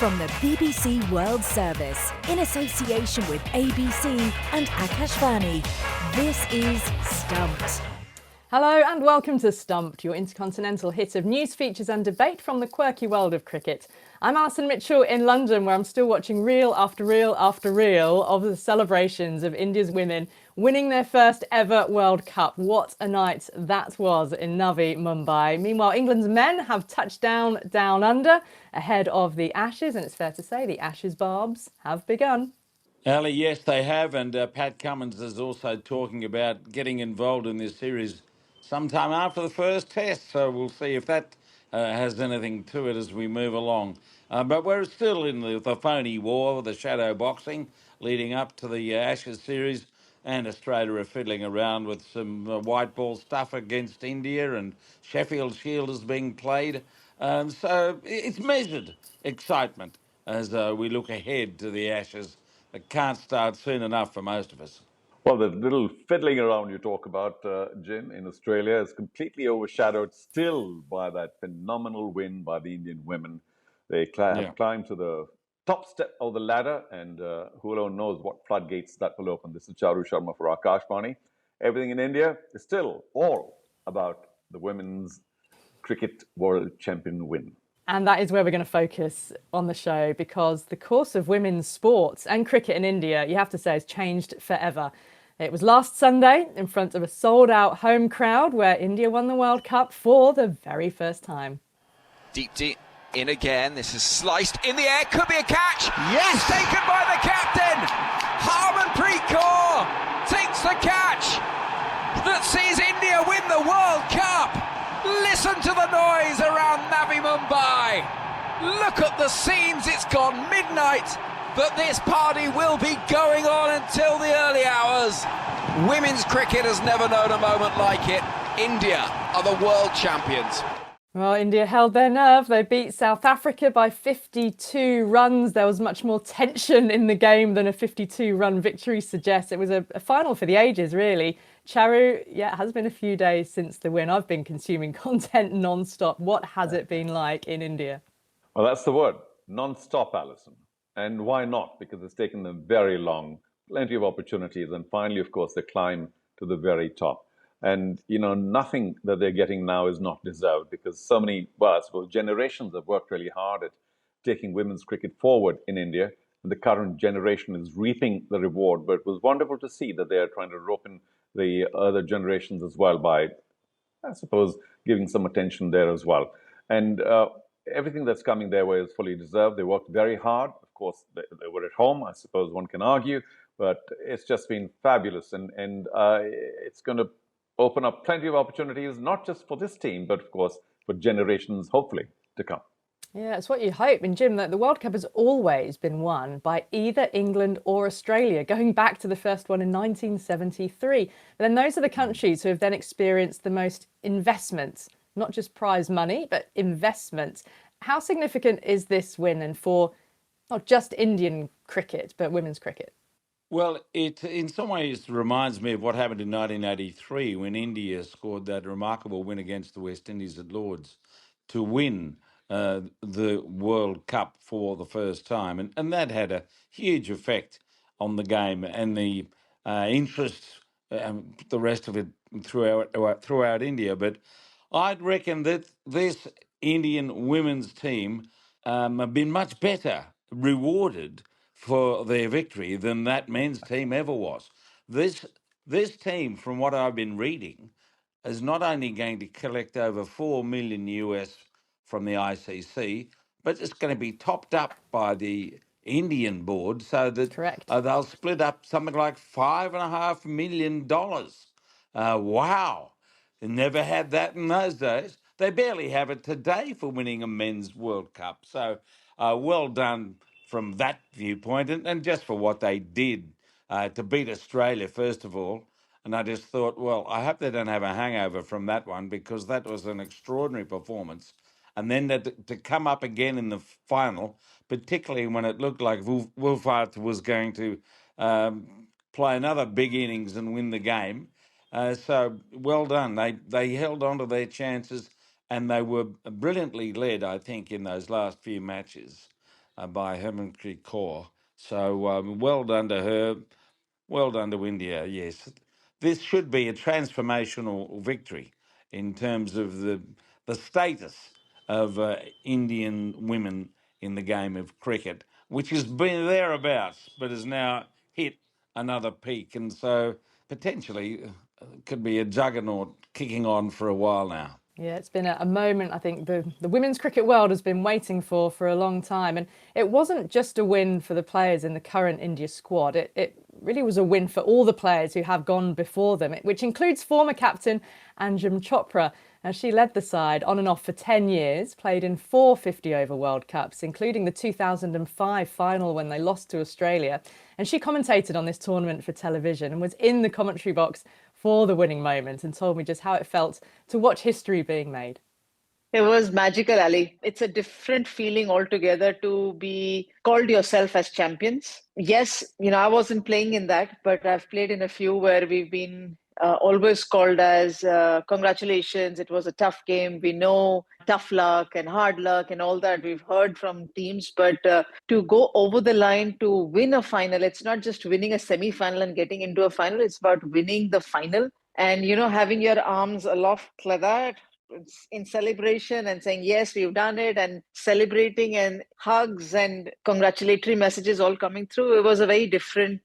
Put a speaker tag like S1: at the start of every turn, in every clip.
S1: From the BBC World Service, in association with ABC and Akashvani, this is Stumped.
S2: Hello and welcome to Stumped, your intercontinental hit of news, features and debate from the quirky world of cricket. I'm Alison Mitchell in London, where I'm still watching reel after reel after reel of the celebrations of India's women winning their first ever World Cup. What a night that was in Navi Mumbai. Meanwhile, England's men have touched down under ahead of the Ashes, and it's fair to say the Ashes barbs have begun.
S3: Ali, yes, they have, and Pat Cummins is also talking about getting involved in this series sometime after the first test, so we'll see if that has anything to it as we move along. But we're still in the phony war, the shadow boxing, leading up to the Ashes series, and Australia are fiddling around with some white ball stuff against India, and Sheffield Shield is being played. So it's measured excitement as we look ahead to the Ashes. It can't start soon enough for most of us.
S4: Well, the little fiddling around you talk about, Jim, in Australia is completely overshadowed still by that phenomenal win by the Indian women. They have climbed to the top step of the ladder, and who alone knows what floodgates that will open. This is Charu Sharma for Akashvani. Everything in India is still all about the women's cricket world champion win.
S2: And that is where we're going to focus on the show, because the course of women's sports and cricket in India, you have to say, has changed forever. It was last Sunday in front of a sold-out home crowd where India won the World Cup for the very first time.
S5: Deep in again. This is sliced in the air. Could be a catch. Yes! Taken by the captain. Harmanpreet Kaur takes the catch that sees India win the World Cup. Listen to the noise around Navi Mumbai. Look at the scenes. It's gone midnight, but this party will be going on until the early hours. Women's cricket has never known a moment like it. India are the world champions.
S2: Well, India held their nerve. They beat South Africa by 52 runs. There was much more tension in the game than a 52-run victory suggests. It was a final for the ages, really. Charu, yeah, it has been a few days since the win. I've been consuming content non-stop. What has it been like in India?
S4: Well, that's the word, non-stop, Alison. And why not? Because it's taken them very long, plenty of opportunities, and finally, of course, they climb to the very top. And, you know, nothing that they're getting now is not deserved, because so many, well, I suppose generations have worked really hard at taking women's cricket forward in India. And the current generation is reaping the reward. But it was wonderful to see that they are trying to rope in the other generations as well by, I suppose, giving some attention there as well. And everything that's coming their way is fully deserved. They worked very hard. Of course, they were at home, I suppose one can argue, but it's just been fabulous. And it's going to open up plenty of opportunities, not just for this team, but of course, for generations, hopefully, to come.
S2: Yeah, it's what you hope. And Jim, that the World Cup has always been won by either England or Australia, going back to the first one in 1973. But then those are the countries who have then experienced the most investment, not just prize money, but investment. How significant is this win, and for not just Indian cricket, but women's cricket?
S3: Well, it in some ways reminds me of what happened in 1983 when India scored that remarkable win against the West Indies at Lord's to win the World Cup for the first time. And that had a huge effect on the game and the interest, the rest of it throughout India. But I'd reckon that this Indian women's team have been much better rewarded for their victory than that men's team ever was. This team, from what I've been reading, is not only going to collect over $4 million US from the ICC, but it's going to be topped up by the Indian board so that
S2: Correct.
S3: They'll split up something like $5.5 million. Wow. They never had that in those days. They barely have it today for winning a men's World Cup. So well done from that viewpoint, and just for what they did to beat Australia, first of all. And I just thought, well, I hope they don't have a hangover from that one, because that was an extraordinary performance. And then to come up again in the final, particularly when it looked like Wolfhard was going to play another big innings and win the game. So well done. They held on to their chances, and they were brilliantly led, I think, in those last few matches. by Hermanpreet Kaur. So well done to her. Well done to India. Yes, this should be a transformational victory in terms of the status of Indian women in the game of cricket, which has been thereabouts, but has now hit another peak, and so potentially could be a juggernaut kicking on for a while now.
S2: Yeah, it's been a moment I think the women's cricket world has been waiting for a long time. And it wasn't just a win for the players in the current India squad. It really was a win for all the players who have gone before them, which includes former captain Anjum Chopra. As she led the side on and off for 10 years, played in 4 50-over World Cups, including the 2005 final when they lost to Australia. And she commentated on this tournament for television and was in the commentary box for the winning moment and told me just how it felt to watch history being made.
S6: It was magical, Ali. It's a different feeling altogether to be called yourself as champions. Yes, I wasn't playing in that, but I've played in a few where we've been always called as congratulations. It was a tough game. We know tough luck and hard luck and all that we've heard from teams. But to go over the line to win a final, it's not just winning a semi-final and getting into a final. It's about winning the final. And, having your arms aloft like that in celebration and saying, yes, we've done it, and celebrating and hugs and congratulatory messages all coming through. It was a very different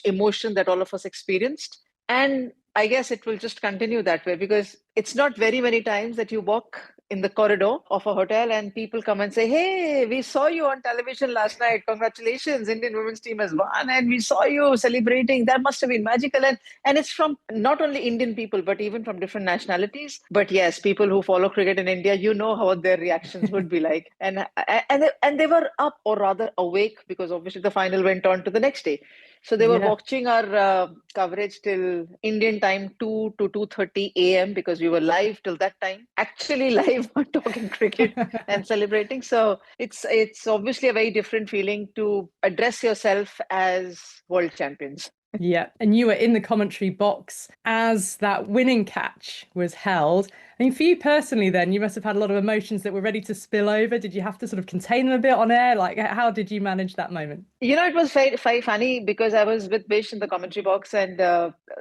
S6: emotion that all of us experienced. And I guess it will just continue that way, because it's not very many times that you walk in the corridor of a hotel and people come and say, hey, we saw you on television last night. Congratulations, Indian women's team has won. And we saw you celebrating. That must have been magical. And it's from not only Indian people, but even from different nationalities. But yes, people who follow cricket in India, how their reactions would be like. And they were up, or rather awake, because obviously the final went on to the next day. So they were watching our coverage till Indian time 2 to 2:30 a.m. because we were live till that time, actually live talking cricket and celebrating. So it's obviously a very different feeling to address yourself as world champions.
S2: Yeah, and you were in the commentary box as that winning catch was held. I mean, for you personally then, you must have had a lot of emotions that were ready to spill over. Did you have to sort of contain them a bit on air? Like, how did you manage that moment?
S6: It was very funny because I was with Bish in the commentary box. And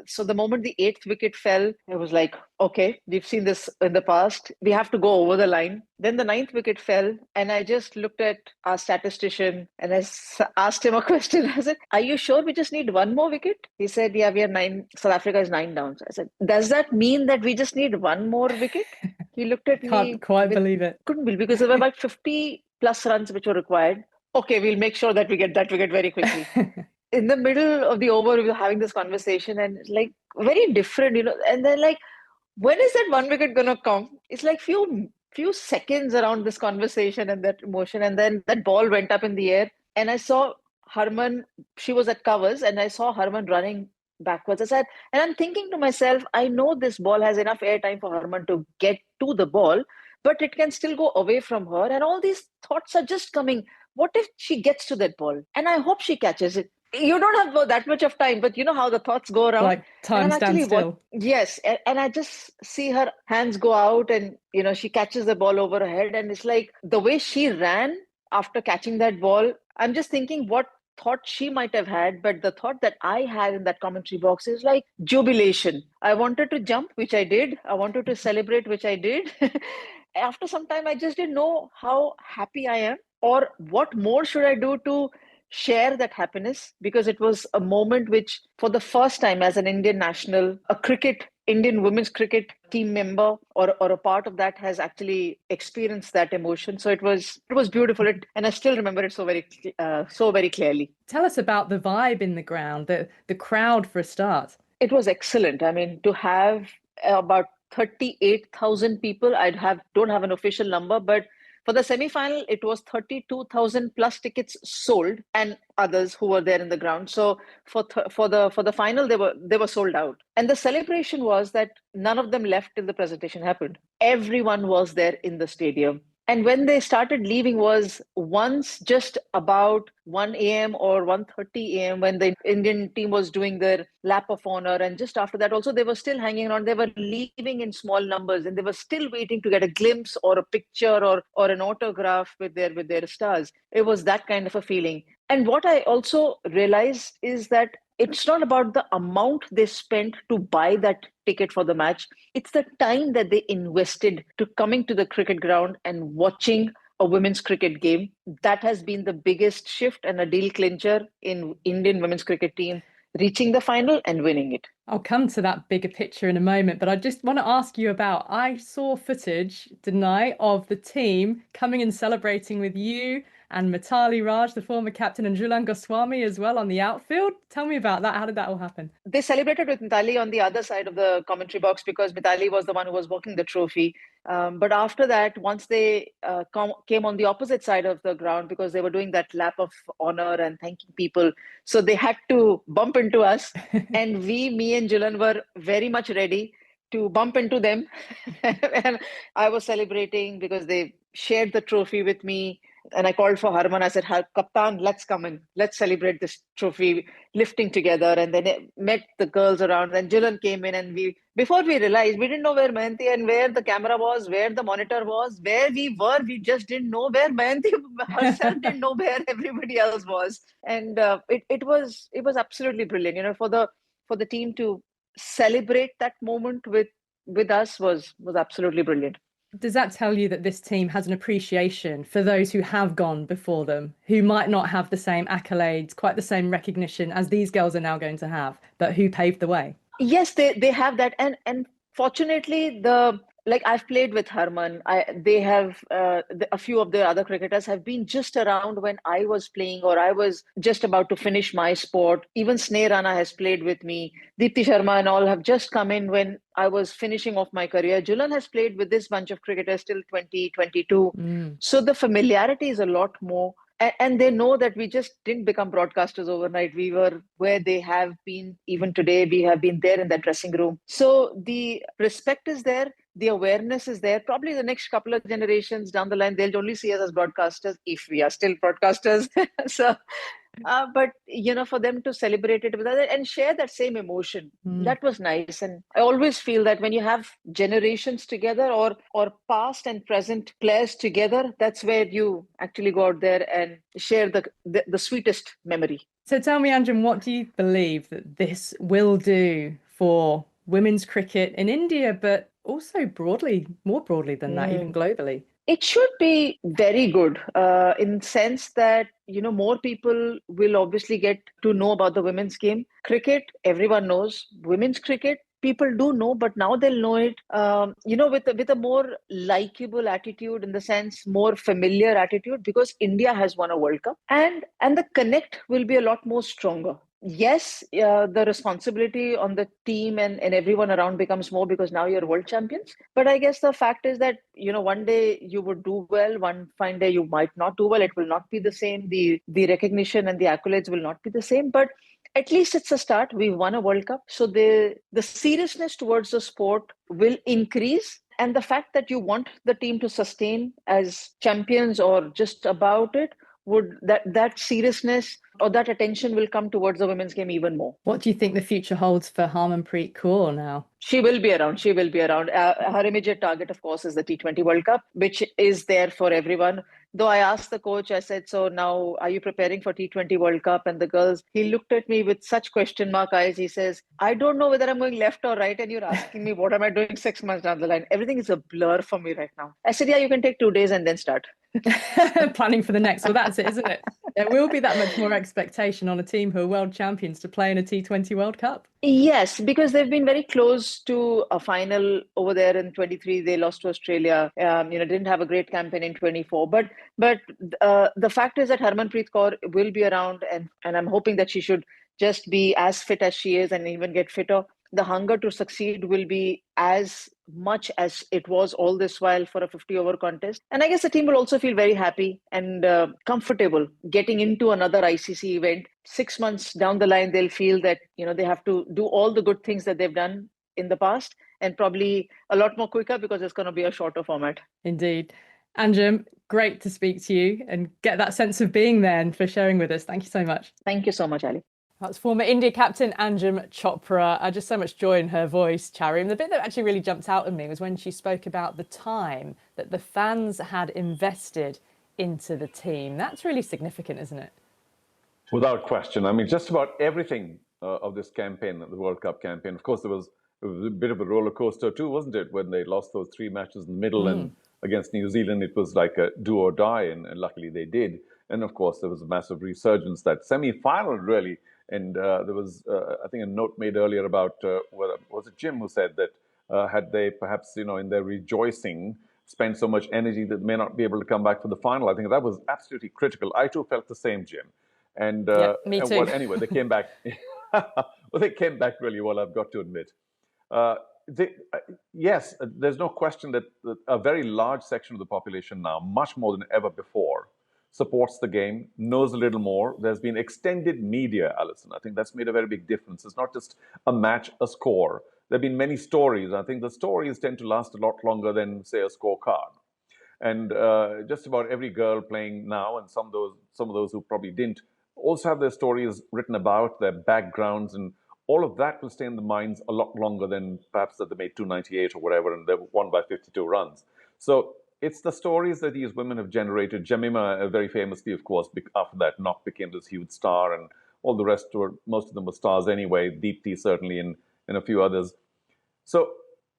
S6: so the moment the 8th wicket fell, I was like, okay, we've seen this in the past. We have to go over the line. Then the 9th wicket fell, and I just looked at our statistician and I asked him a question. I said, are you sure we just need one more wicket? He said, yeah, we are 9. South Africa is 9 down. So I said, does that mean that we just need one more wicket? He looked at me.
S2: Can't quite believe it.
S6: Couldn't believe, because there were about 50 plus runs which were required. Okay, we'll make sure that we get that wicket very quickly. In the middle of the over, we were having this conversation, and it's like very different, and then like, when is that one wicket going to come? It's like few seconds around this conversation and that emotion. And then that ball went up in the air, and I saw Harman, she was at covers, and I saw Harman running backwards. And I'm thinking to myself, I know this ball has enough airtime for Harman to get to the ball, but it can still go away from her. And all these thoughts are just coming. What if she gets to that ball? And I hope she catches it. You don't have that much of time, but you know how the thoughts go around.
S2: Like time stands still.
S6: Yes. And I just see her hands go out, and, she catches the ball over her head. And it's like the way she ran after catching that ball, I'm just thinking what thought she might have had. But the thought that I had in that commentary box is like jubilation. I wanted to jump, which I did. I wanted to celebrate, which I did. After some time, I just didn't know how happy I am, or what more should I do to share that happiness, because it was a moment which, for the first time as an Indian national, Indian women's cricket team member or a part of that has actually experienced that emotion. So it was beautiful, and I still remember it so very clearly.
S2: Tell us about the vibe in the ground, the crowd for a start.
S6: It was excellent. I mean, to have about 38,000 people, don't have an official number, but for the semi-final, it was 32,000 plus tickets sold, and others who were there in the ground. So for the final, they were sold out. And the celebration was that none of them left till the presentation happened. Everyone was there in the stadium. And when they started leaving was once just about 1 a.m. or 1:30 a.m. when the Indian team was doing their lap of honor. And just after that, also, they were still hanging around. They were leaving in small numbers and they were still waiting to get a glimpse or a picture or an autograph with their stars. It was that kind of a feeling. And what I also realized is that it's not about the amount they spent to buy that ticket for the match. It's the time that they invested to coming to the cricket ground and watching a women's cricket game. That has been the biggest shift and a deal clincher in Indian women's cricket team reaching the final and winning it.
S2: I'll come to that bigger picture in a moment, but I just want to ask you about, I saw footage, didn't I, of the team coming and celebrating with you and Mitali Raj, the former captain, and Jhulan Goswami as well on the outfield. Tell me about that. How did that all happen?
S6: They celebrated with Mitali on the other side of the commentary box because Mitali was the one who was walking the trophy. But after that, once they came on the opposite side of the ground because they were doing that lap of honor and thanking people, so they had to bump into us. And me and Jhulan were very much ready to bump into them. And I was celebrating because they shared the trophy with me. And I called for Harman. I said, Kaptan, let's come in. Let's celebrate this trophy, lifting together. And then it met the girls around. And Jhulan came in. And before we realized, we didn't know where Mayanti and where the camera was, where the monitor was, where we were. We just didn't know where Mayanti herself didn't know where everybody else was. And it was absolutely brilliant. For the team to celebrate that moment with us was absolutely brilliant.
S2: Does that tell you that this team has an appreciation for those who have gone before them, who might not have the same accolades, quite the same recognition as these girls are now going to have, but who paved the way?
S6: Yes, they have that. And fortunately, I've played with Harman. They have a few of the other cricketers have been just around when I was playing or I was just about to finish my sport. Even Sneh Rana has played with me. Deepti Sharma and all have just come in when I was finishing off my career. Jhulan has played with this bunch of cricketers till 2022. So the familiarity is a lot more. And they know that we just didn't become broadcasters overnight. We were where they have been. Even today, we have been there in that dressing room. So the respect is there. The awareness is there. Probably the next couple of generations down the line, they'll only see us as broadcasters if we are still broadcasters. But for them to celebrate it with us and share that same emotion, that was nice. And I always feel that when you have generations together or past and present players together, that's where you actually go out there and share the sweetest memory.
S2: So tell me, Anjum, what do you believe that this will do for women's cricket in India, but also more broadly than that, even globally?
S6: It should be very good in the sense that, more people will obviously get to know about the women's game. Cricket, everyone knows. Women's cricket, people do know, but now they'll know it, with a more likable attitude, in the sense, more familiar attitude, because India has won a World Cup and the connect will be a lot more stronger. Yes, the responsibility on the team and everyone around becomes more because now you're world champions. But I guess the fact is that, one day you would do well, one fine day you might not do well. It will not be the same. The recognition and the accolades will not be the same. But at least it's a start. We've won a World Cup. So the seriousness towards the sport will increase. And the fact that you want the team to sustain as champions or just about it, would that seriousness or that attention will come towards the women's game even more.
S2: What do you think the future holds for Harmanpreet Kaur now?
S6: She will be around. Her immediate target, of course, is the T20 World Cup, which is there for everyone. Though I asked the coach, I said, so now are you preparing for T20 World Cup? And the girls, he looked at me with such question mark eyes. He says, I don't know whether I'm going left or right. And you're asking me, what am I doing 6 months down the line? Everything is a blur for me right now. I said, yeah, you can take 2 days and then start.
S2: Planning for the next. Well, that's it, isn't it? There will be that much more expectation on a team who are world champions to play in a T20 World Cup.
S6: Yes, because they've been very close to a final over there in 23. They lost to Australia. Didn't have a great campaign in 24. But the fact is that Harmanpreet Kaur will be around, and I'm hoping that she should just be as fit as she is and even get fitter. The hunger to succeed will be as much as it was all this while for a 50-over contest. And I guess the team will also feel very happy and comfortable getting into another ICC event. 6 months down the line, they'll feel that, they have to do all the good things that they've done in the past, and probably a lot more quicker because it's going to be a shorter format.
S2: Indeed. Anjum, great to speak to you and get that sense of being there and for sharing with us. Thank you so much.
S6: Thank you so much, Ali.
S2: That's former India captain Anjum Chopra. I just so much joy in her voice, Charu. And the bit that actually really jumped out at me was when she spoke about the time that the fans had invested into the team. That's really significant, isn't it?
S4: Without question. I mean, just about everything of this campaign, the World Cup campaign. Of course, it was a bit of a roller coaster too, wasn't it? When they lost those 3 matches in the middle and against New Zealand, it was like a do or die, and luckily they did. And of course, there was a massive resurgence that semi-final, really. And there was, I think, a note made earlier about was it Jim who said that had they perhaps, in their rejoicing, spent so much energy that they may not be able to come back for the final. I think that was absolutely critical. I too felt the same, Jim. And
S2: yeah, me too.
S4: well, anyway, they came back. Well, they came back really well, I've got to admit. Yes, there's no question that a very large section of the population now, much more than ever before, supports the game, knows a little more. There's been extended media, Alison. I think that's made a very big difference. It's not just a match, a score. There have been many stories. I think the stories tend to last a lot longer than, say, a scorecard. And just about every girl playing now, and some of those who probably didn't, also have their stories written about, their backgrounds, and all of that will stay in the minds a lot longer than perhaps that they made 298 or whatever, and they won by 52 runs. So it's the stories that these women have generated. Jemima, very famously, of course, after that knock, became this huge star, and all the rest most of them were stars anyway. Deepti certainly, and a few others. So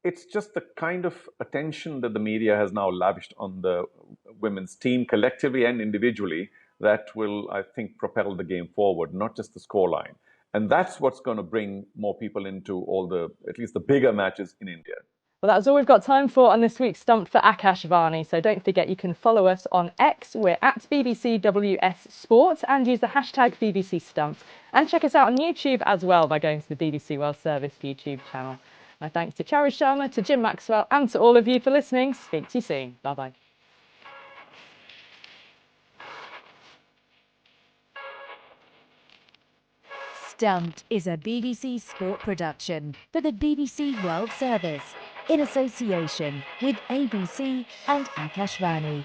S4: it's just the kind of attention that the media has now lavished on the women's team collectively and individually that will, I think, propel the game forward, not just the scoreline. And that's what's going to bring more people into at least the bigger matches in India.
S2: Well, that's all we've got time for on this week's Stumped for Akash Varney. So don't forget you can follow us on X. We're at BBCWS Sports and use the hashtag BBC Stumped. And check us out on YouTube as well by going to the BBC World Service YouTube channel. My thanks to Charu Sharma, to Jim Maxwell and to all of you for listening. Speak to you soon. Bye-bye.
S1: Stumped is a BBC Sport production for the BBC World Service in association with ABC and Akashvani.